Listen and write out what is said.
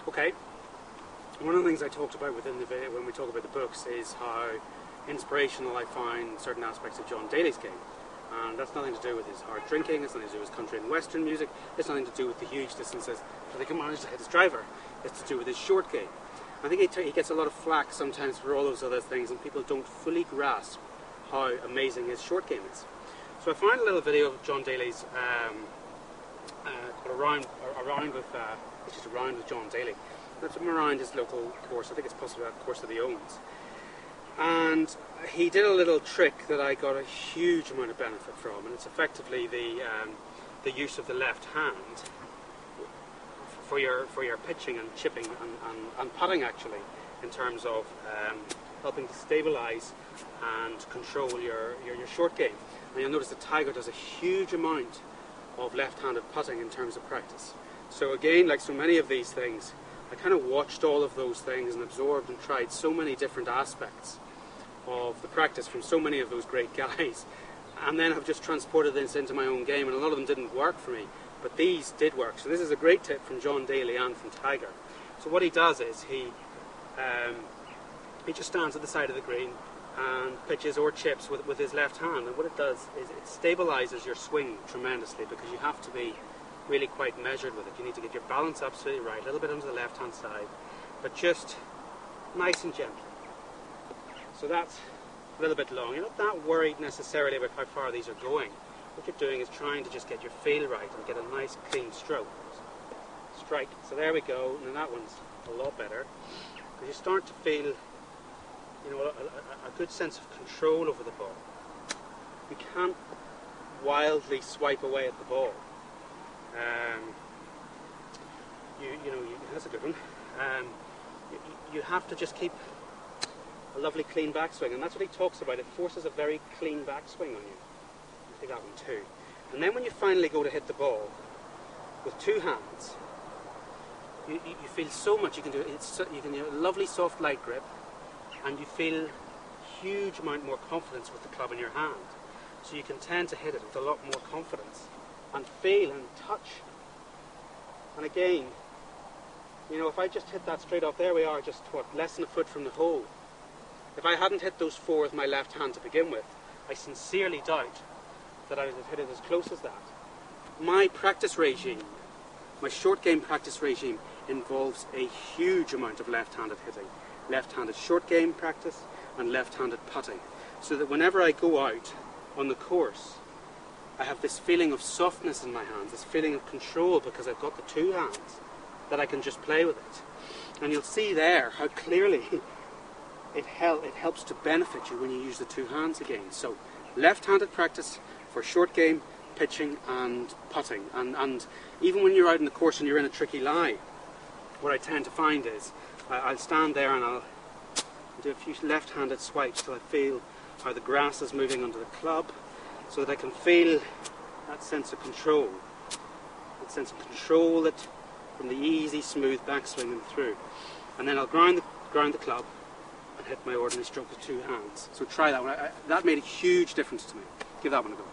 Okay, one of the things I talked about within the video when we talk about the books is how inspirational I find certain aspects of John Dalys' game. And that's nothing to do with his hard drinking, it's nothing to do with his country and western music, it's nothing to do with the huge distances that he can manage to hit his driver. It's to do with his short game. I think he gets a lot of flack sometimes for all those other things, and people don't fully grasp how amazing his short game is. So I found a little video of John Dalys called which is a round with John Daly. That's him around his local course. I think it's possibly that course that he owns. And he did a little trick that I got a huge amount of benefit from, and it's effectively the use of the left hand for your pitching and chipping and putting, actually, in terms of helping to stabilise and control your short game. And you'll notice that Tiger does a huge amount of left-handed putting in terms of practice. So again, like so many of these things, I kind of watched all of those things and absorbed and tried so many different aspects of the practice from so many of those great guys, and then I've just transported this into my own game, and a lot of them didn't work for me, but these did work. So this is a great tip from John Daly and from Tiger. So what he does is he just stands at the side of the green and pitches or chips with his left hand, and what it does is it stabilizes your swing tremendously, because you have to be really quite measured with it. You need to get your balance absolutely right, a little bit onto the left hand side, but just nice and gentle. So that's a little bit long. You're not that worried necessarily about how far these are going. What you're doing is trying to just get your feel right and get a nice clean stroke. Strike. So there we go, and that one's a lot better, because you start to feel, you know, a good sense of control over the ball. You can't wildly swipe away at the ball. That's a good one. You have to just keep a lovely clean backswing, and that's what he talks about. It forces a very clean backswing on you. I think that one too. And then when you finally go to hit the ball with two hands, you feel so much. You can do it. You can do a lovely soft light grip, and you feel huge amount more confidence with the club in your hand. So you can tend to hit it with a lot more confidence and feel and touch. And again, you know, if I just hit that straight off, there we are, just what, less than a foot from the hole. If I hadn't hit those four with my left hand to begin with, I sincerely doubt that I would have hit it as close as that. My practice regime, my short game practice regime, involves a huge amount of left-handed hitting, left-handed short game practice and left-handed putting, so that whenever I go out on the course, I have this feeling of softness in my hands, this feeling of control, because I've got the two hands that I can just play with it. And you'll see there how clearly it helps to benefit you when you use the two hands again. So left-handed practice for short game, pitching and putting. And even when you're out in the course and you're in a tricky lie, what I tend to find is I'll stand there and I'll do a few left-handed swipes till I feel how the grass is moving under the club, so that I can feel that sense of control. That sense of control that from the easy, smooth backswing and through. And then I'll ground the club and hit my ordinary stroke with two hands. So try that one. That made a huge difference to me. Give that one a go.